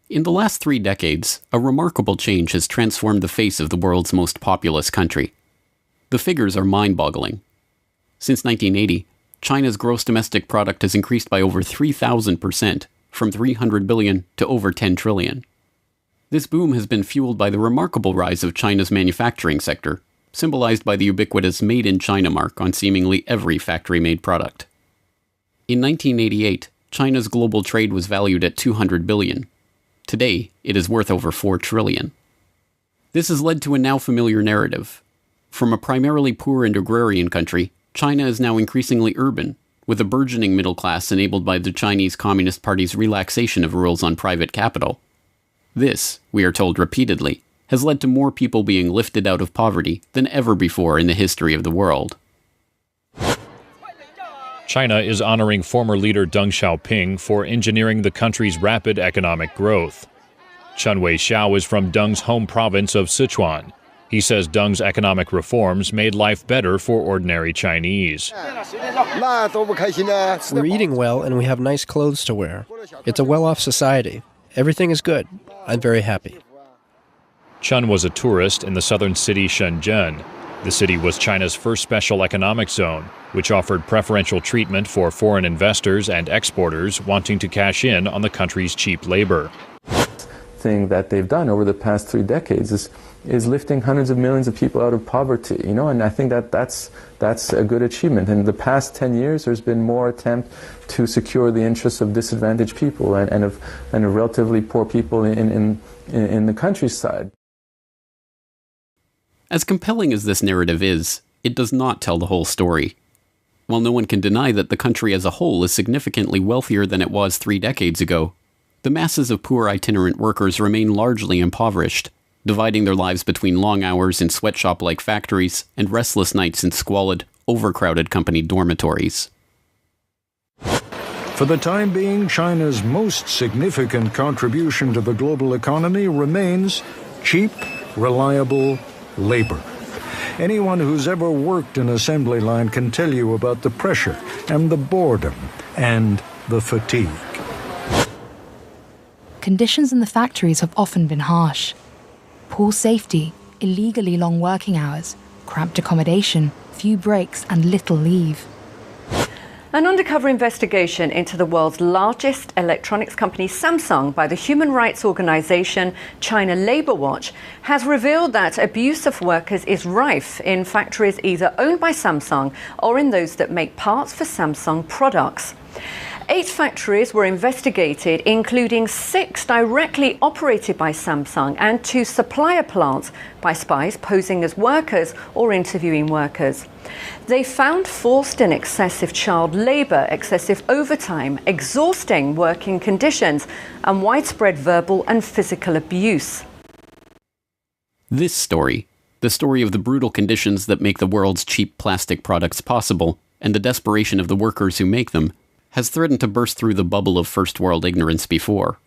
In the last 3 decades, a remarkable change has transformed the face of the world's most populous country. The figures are mind-boggling. Since 1980, China's gross domestic product has increased by over 3,000%, from 300 billion to over 10 trillion. This boom has been fueled by the remarkable rise of China's manufacturing sector, symbolized by the ubiquitous Made in China mark on seemingly every factory-made product. In 1988, China's global trade was valued at 200 billion. Today, it is worth over 4 trillion. This has led to a now familiar narrative. From a primarily poor and agrarian country, China is now increasingly urban, with a burgeoning middle class enabled by the Chinese Communist Party's relaxation of rules on private capital. This, we are told repeatedly, has led to more people being lifted out of poverty than ever before in the history of the world. China is honoring former leader Deng Xiaoping for engineering the country's rapid economic growth. Chen Wei-xiao is from Deng's home province of Sichuan. He says Deng's economic reforms made life better for ordinary Chinese. We're eating well and we have nice clothes to wear. It's a well-off society. Everything is good. I'm very happy. Chen was a tourist in the southern city Shenzhen. The city was China's first special economic zone, which offered preferential treatment for foreign investors and exporters wanting to cash in on the country's cheap labor. Thing that they've done over the past 3 decades is lifting hundreds of millions of people out of poverty, and I think that's a good achievement. In the past 10 years, there's been more attempt to secure the interests of disadvantaged people and of relatively poor people in the countryside. As compelling as this narrative is, it does not tell the whole story. While no one can deny that the country as a whole is significantly wealthier than it was 3 decades ago, the masses of poor itinerant workers remain largely impoverished, dividing their lives between long hours in sweatshop-like factories and restless nights in squalid, overcrowded company dormitories. For the time being, China's most significant contribution to the global economy remains cheap, reliable labor. Anyone who's ever worked an assembly line can tell you about the pressure and the boredom and the fatigue. Conditions in the factories have often been harsh. Poor safety, illegally long working hours, cramped accommodation, few breaks and little leave. An undercover investigation into the world's largest electronics company, Samsung, by the human rights organization China Labour Watch, has revealed that abuse of workers is rife in factories either owned by Samsung or in those that make parts for Samsung products. 8 factories were investigated, including 6 directly operated by Samsung and 2 supplier plants by spies posing as workers or interviewing workers. They found forced and excessive child labor, excessive overtime, exhausting working conditions, and widespread verbal and physical abuse. This story, the story of the brutal conditions that make the world's cheap plastic products possible, and the desperation of the workers who make them, has threatened to burst through the bubble of first world ignorance before.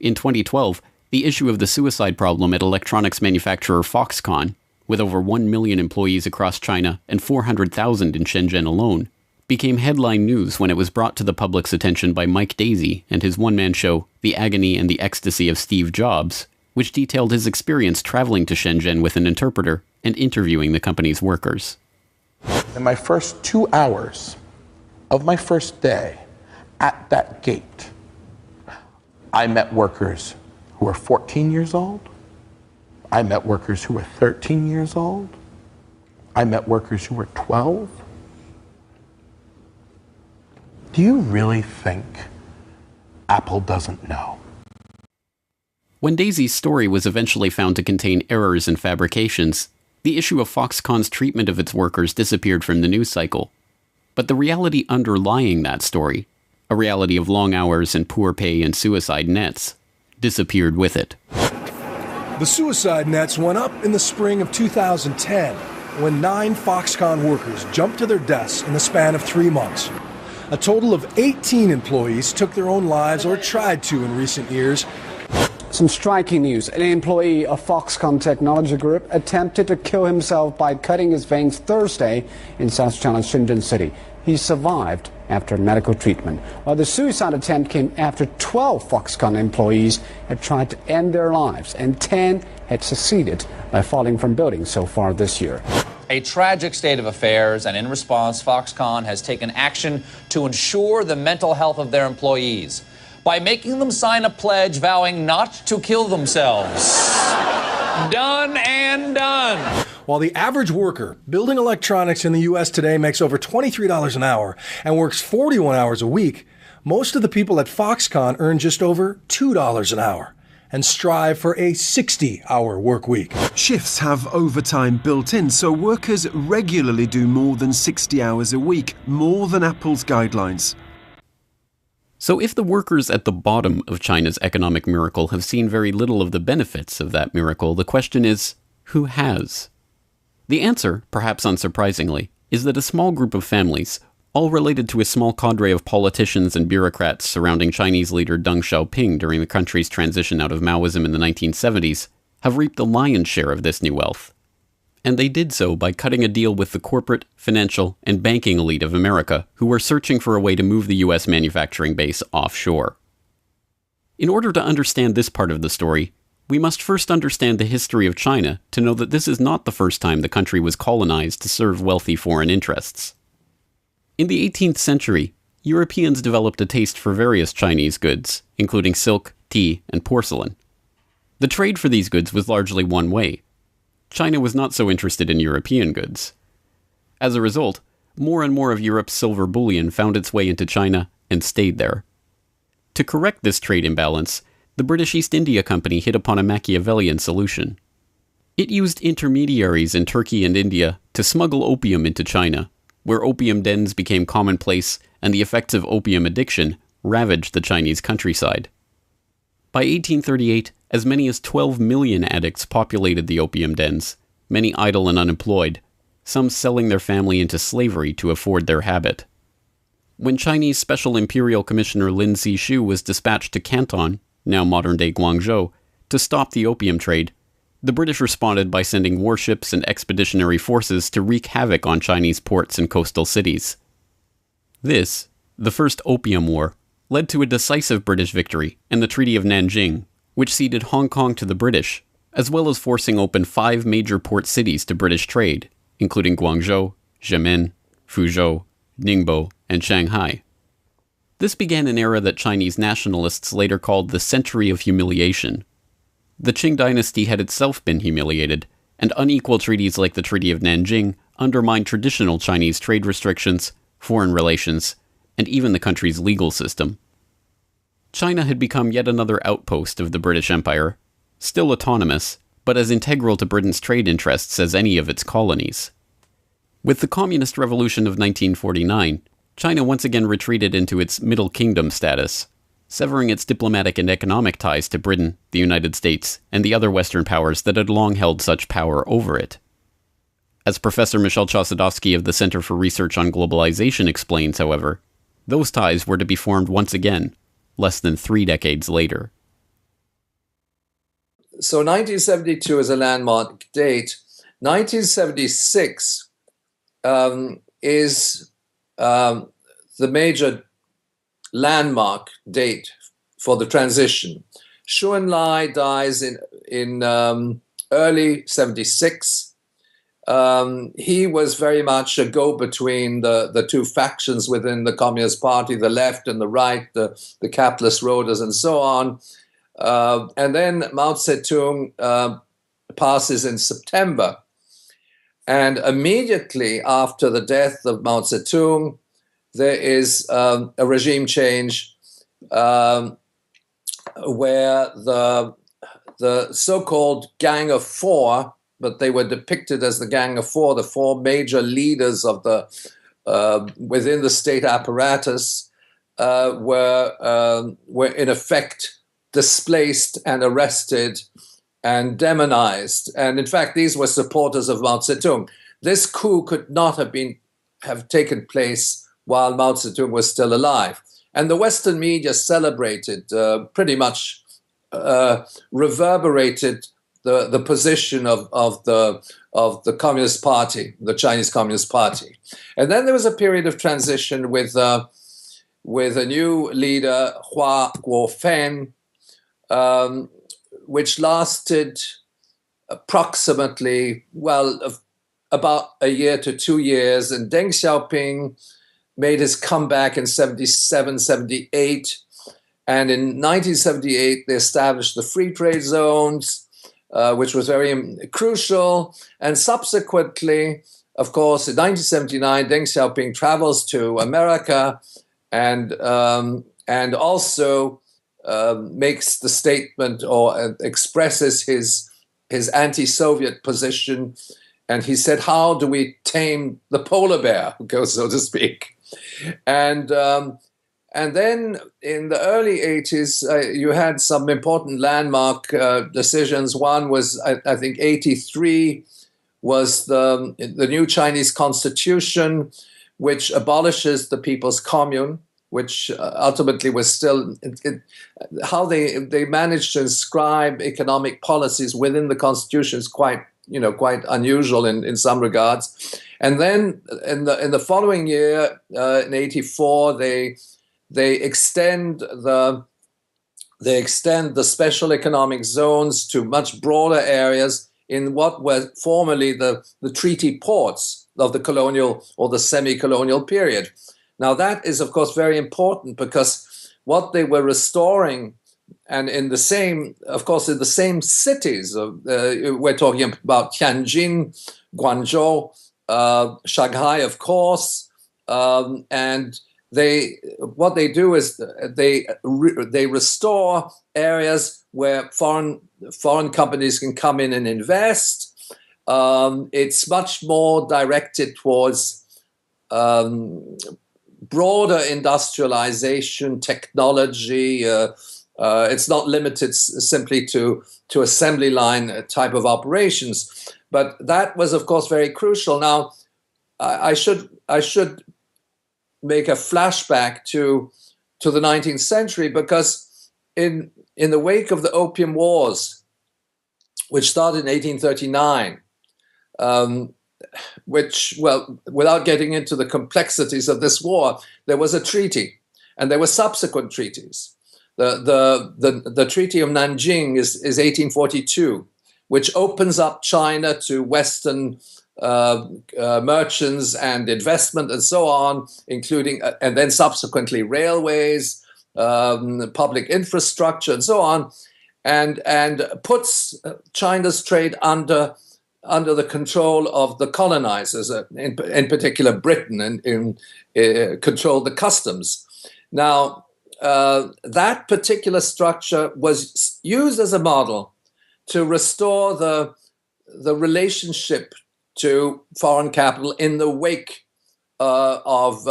In 2012, the issue of the suicide problem at electronics manufacturer Foxconn, with over 1 million employees across China and 400,000 in Shenzhen alone, became headline news when it was brought to the public's attention by Mike Daisey and his one-man show, The Agony and the Ecstasy of Steve Jobs, which detailed his experience traveling to Shenzhen with an interpreter and interviewing the company's workers. In my first 2 hours of my first day at that gate, I met workers who were 14 years old. I met workers who were 13 years old. I met workers who were 12. Do you really think Apple doesn't know? When Daisy's story was eventually found to contain errors and fabrications, the issue of Foxconn's treatment of its workers disappeared from the news cycle. But the reality underlying that story, a reality of long hours and poor pay and suicide nets, disappeared with it. The suicide nets went up in the spring of 2010 when 9 Foxconn workers jumped to their deaths in the span of 3 months. A total of 18 employees took their own lives or tried to in recent years. Some striking news. An employee of Foxconn Technology Group attempted to kill himself by cutting his veins Thursday in South China's Shenzhen City. he survived after medical treatment, while the suicide attempt came after 12 Foxconn employees had tried to end their lives, and 10 had succeeded by falling from buildings so far this year. A tragic state of affairs, and in response, Foxconn has taken action to ensure the mental health of their employees by making them sign a pledge vowing not to kill themselves. Done and done. While the average worker building electronics in the U.S. today makes over $23 an hour and works 41 hours a week, most of the people at Foxconn earn just over $2 an hour and strive for a 60-hour work week. Shifts have overtime built in, so workers regularly do more than 60 hours a week, more than Apple's guidelines. So if the workers at the bottom of China's economic miracle have seen very little of the benefits of that miracle, the question is, who has? The answer, perhaps unsurprisingly, is that a small group of families, all related to a small cadre of politicians and bureaucrats surrounding Chinese leader Deng Xiaoping during the country's transition out of Maoism in the 1970s, have reaped the lion's share of this new wealth. And they did so by cutting a deal with the corporate, financial, and banking elite of America, who were searching for a way to move the US manufacturing base offshore. In order to understand this part of the story, we must first understand the history of China to know that this is not the first time the country was colonized to serve wealthy foreign interests. In the 18th century, Europeans developed a taste for various Chinese goods, including silk, tea, and porcelain. The trade for these goods was largely one way. China was not so interested in European goods. As a result, more and more of Europe's silver bullion found its way into China and stayed there. To correct this trade imbalance, the British East India Company hit upon a Machiavellian solution. It used intermediaries in Turkey and India to smuggle opium into China, where opium dens became commonplace and the effects of opium addiction ravaged the Chinese countryside. By 1838, as many as 12 million addicts populated the opium dens, many idle and unemployed, some selling their family into slavery to afford their habit. When Chinese Special Imperial Commissioner Lin Zexu was dispatched to Canton, now modern-day Guangzhou, to stop the opium trade, the British responded by sending warships and expeditionary forces to wreak havoc on Chinese ports and coastal cities. This, the First Opium War, led to a decisive British victory and the Treaty of Nanjing, which ceded Hong Kong to the British, as well as forcing open 5 major port cities to British trade, including Guangzhou, Xiamen, Fuzhou, Ningbo, and Shanghai. This began an era that Chinese nationalists later called the Century of Humiliation. The Qing dynasty had itself been humiliated, and unequal treaties like the Treaty of Nanjing undermined traditional Chinese trade restrictions, foreign relations, and even the country's legal system. China had become yet another outpost of the British Empire, still autonomous, but as integral to Britain's trade interests as any of its colonies. With the Communist Revolution of 1949, China once again retreated into its Middle Kingdom status, severing its diplomatic and economic ties to Britain, the United States, and the other Western powers that had long held such power over it. As Professor Michel Chossudovsky of the Center for Research on Globalization explains, however, those ties were to be formed once again, less than 3 decades later. So 1972 is a landmark date. 1976 is the major landmark date for the transition. Xu Enlai dies in early 76. He was very much a go-between the two factions within the Communist Party, the left and the right, the capitalist roaders and so on. And then Mao Zedong passes in September. And immediately after the death of Mao Zedong, there is a regime change where the so-called Gang of Four, but they were depicted as the Gang of Four, the 4 major leaders of the within the state apparatus, were in effect displaced and arrested and demonized. And in fact, these were supporters of Mao Zedong. This coup could not have taken place while Mao Zedong was still alive. And the Western media celebrated, pretty much reverberated the position of the the Communist Party, the Chinese Communist Party. And then there was a period of transition with a new leader, Hua Guofen, which lasted approximately, about a year to 2 years. And Deng Xiaoping made his comeback in 77, 78. And in 1978, they established the free trade zones, which was very crucial. And subsequently, of course, in 1979, Deng Xiaoping travels to America and also makes the statement or expresses his anti-Soviet position. And he said, "How do we tame the polar bear?" so to speak. And then in the early 80s, you had some important landmark decisions. One was, I think, 83 was the new Chinese constitution, which abolishes the People's Commune, which ultimately was still how they managed to inscribe economic policies within the constitution is quite unusual in some regards. And then in the following year, in 84, they extend the special economic zones to much broader areas in what were formerly the treaty ports of the colonial or the semi-colonial period. Now that is, of course, very important because what they were restoring, and in the same cities, we're talking about Tianjin, Guangzhou, Shanghai, of course, and what they do is they restore areas where foreign companies can come in and invest. It's much more directed towards broader industrialization, technology. It's not limited simply to assembly line type of operations. But that was, of course, very crucial. Now, I should make a flashback to the 19th century, because in the wake of the Opium Wars, which started in 1839, without getting into the complexities of this war, there was a treaty, and there were subsequent treaties. The Treaty of Nanjing is 1842, which opens up China to Western merchants and investment and so on, including and then subsequently railways, public infrastructure and so on, and puts China's trade under the control of the colonizers, in particular Britain, and controlled the customs. Now, that particular structure was used as a model to restore the relationship to foreign capital in the wake of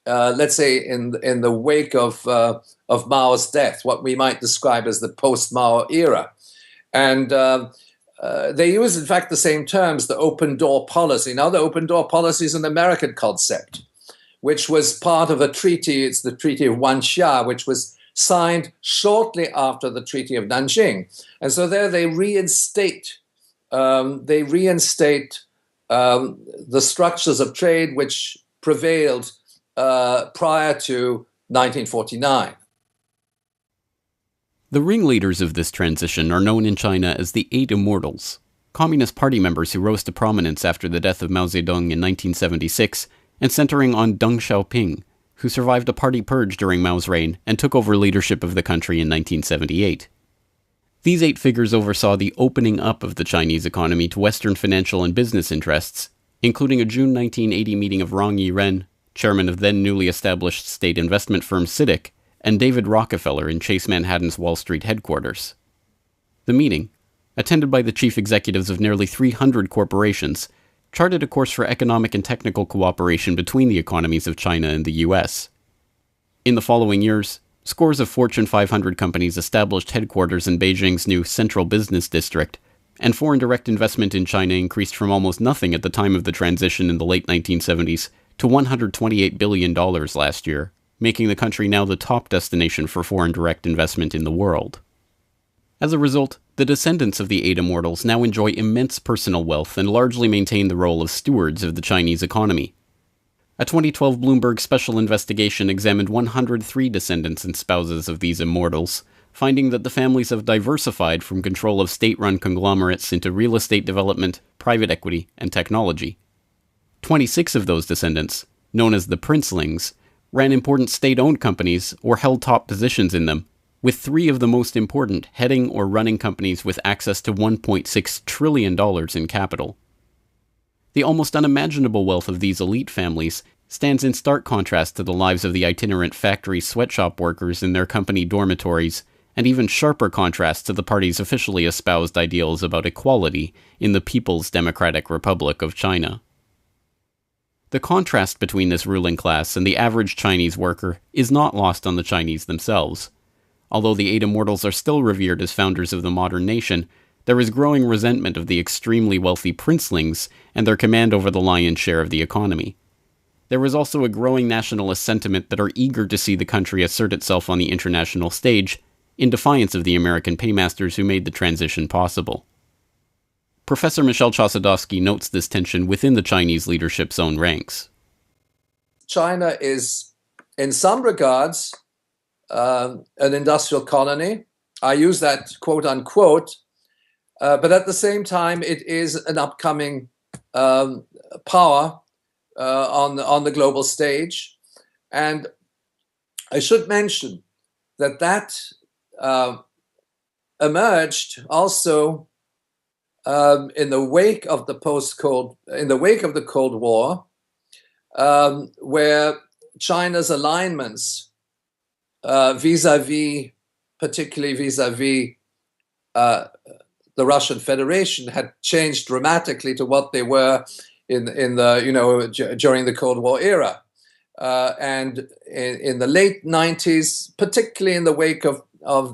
let's say, in the wake of Mao's death, what we might describe as the post-Mao era. And they use, in fact, the same terms, the open door policy. Now, the open door policy is an American concept, which was part of a treaty. It's the Treaty of Wanxia, which was signed shortly after the Treaty of Nanjing. And so there they reinstate the structures of trade which prevailed prior to 1949. The ringleaders of this transition are known in China as the Eight Immortals, Communist Party members who rose to prominence after the death of Mao Zedong in 1976, and centering on Deng Xiaoping, who survived a party purge during Mao's reign and took over leadership of the country in 1978. These 8 figures oversaw the opening up of the Chinese economy to Western financial and business interests, including a June 1980 meeting of Rong Yiren, chairman of then newly established state investment firm CITIC, and David Rockefeller in Chase Manhattan's Wall Street headquarters. The meeting, attended by the chief executives of nearly 300 corporations, charted a course for economic and technical cooperation between the economies of China and the US. In the following years, scores of Fortune 500 companies established headquarters in Beijing's new Central Business District, and foreign direct investment in China increased from almost nothing at the time of the transition in the late 1970s to $128 billion last year, making the country now the top destination for foreign direct investment in the world. As a result, The descendants of the 8 immortals now enjoy immense personal wealth and largely maintain the role of stewards of the Chinese economy. A 2012 Bloomberg special investigation examined 103 descendants and spouses of these immortals, finding that the families have diversified from control of state-run conglomerates into real estate development, private equity, and technology. 26 of those descendants, known as the princelings, ran important state-owned companies or held top positions in them, with 3 of the most important heading or running companies with access to $1.6 trillion in capital. The almost unimaginable wealth of these elite families stands in stark contrast to the lives of the itinerant factory sweatshop workers in their company dormitories, and even sharper contrast to the party's officially espoused ideals about equality in the People's Democratic Republic of China. The contrast between this ruling class and the average Chinese worker is not lost on the Chinese themselves. Although the 8 immortals are still revered as founders of the modern nation, there is growing resentment of the extremely wealthy princelings and their command over the lion's share of the economy. There is also a growing nationalist sentiment that are eager to see the country assert itself on the international stage, in defiance of the American paymasters who made the transition possible. Professor Michel Chossudovsky notes this tension within the Chinese leadership's own ranks. China is, in some regards, an industrial colony. I use that quote unquote, but at the same time, it is an upcoming power on the global stage. And I should mention that emerged also in the wake of the Cold War, where China's alignments particularly vis-a-vis the Russian Federation, had changed dramatically to what they were in the during the Cold War era, and in the late 90s, particularly in the wake of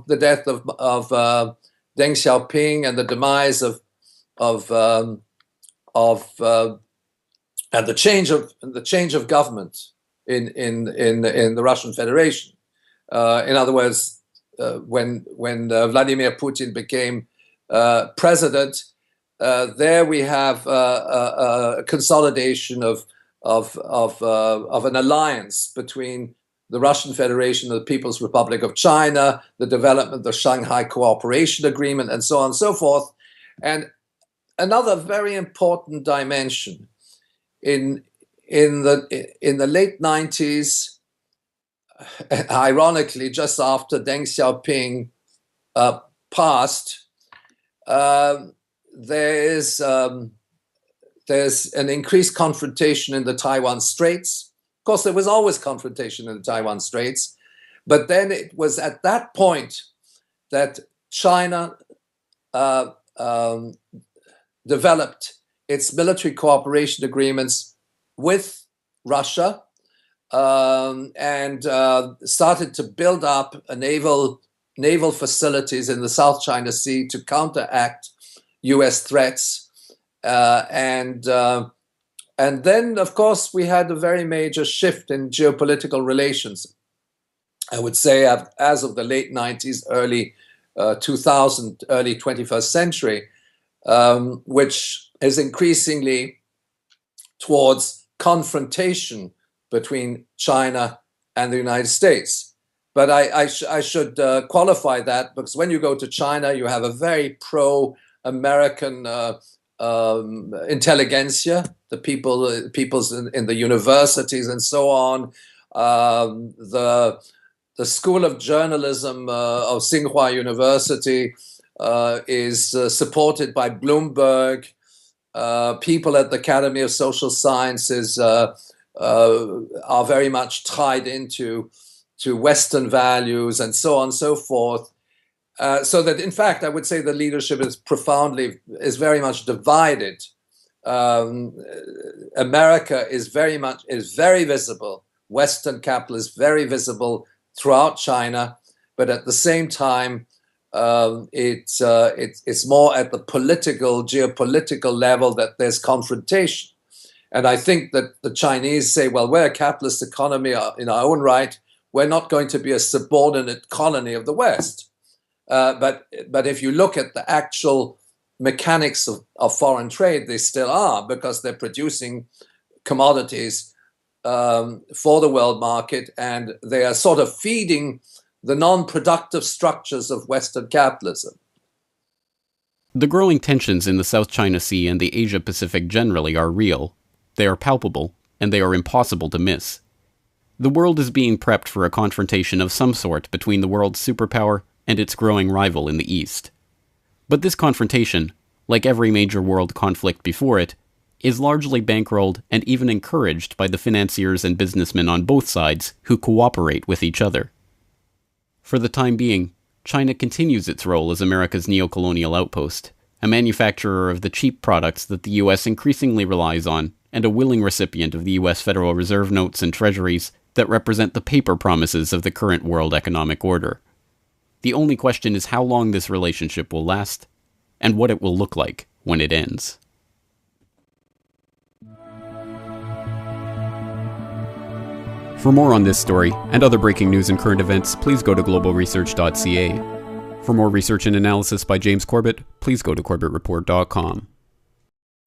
the death of Deng Xiaoping and the demise of and the change of government in the Russian Federation. In other words, when Vladimir Putin became president, there we have a consolidation of an alliance between the Russian Federation and the People's Republic of China, the development of the Shanghai Cooperation Agreement, and so on and so forth. And another very important dimension in the late 90s, ironically, just after Deng Xiaoping passed, there's an increased confrontation in the Taiwan Straits. Of course, there was always confrontation in the Taiwan Straits, but then it was at that point that China developed its military cooperation agreements with Russia, and started to build up a naval facilities in the South China Sea to counteract U.S. threats, and then, of course, we had a very major shift in geopolitical relations. I would say as of the late 90s, early 2000, early 21st century, which is increasingly towards confrontation between China and the United States. But I should qualify that, because when you go to China, you have a very pro-American intelligentsia, the peoples in the universities and so on. The School of Journalism of Tsinghua University is supported by Bloomberg. People at the Academy of Social Sciences are very much tied into Western values and so on and so forth. So that, in fact, I would say the leadership is very much divided. America is very visible. Western capital is very visible throughout China, but at the same time, it's more at the geopolitical level that there's confrontation. And I think that the Chinese say, well, we're a capitalist economy in our own right. We're not going to be a subordinate colony of the West. But if you look at the actual mechanics of foreign trade, they still are, because they're producing commodities for the world market, and they are sort of feeding the non-productive structures of Western capitalism. The growing tensions in the South China Sea and the Asia-Pacific generally are real. They are palpable, and they are impossible to miss. The world is being prepped for a confrontation of some sort between the world's superpower and its growing rival in the East. But this confrontation, like every major world conflict before it, is largely bankrolled and even encouraged by the financiers and businessmen on both sides who cooperate with each other. For the time being, China continues its role as America's neocolonial outpost, a manufacturer of the cheap products that the US increasingly relies on, and a willing recipient of the US Federal Reserve notes and treasuries that represent the paper promises of the current world economic order. The only question is how long this relationship will last, and what it will look like when it ends. For more on this story, and other breaking news and current events, please go to globalresearch.ca. For more research and analysis by James Corbett, please go to corbettreport.com.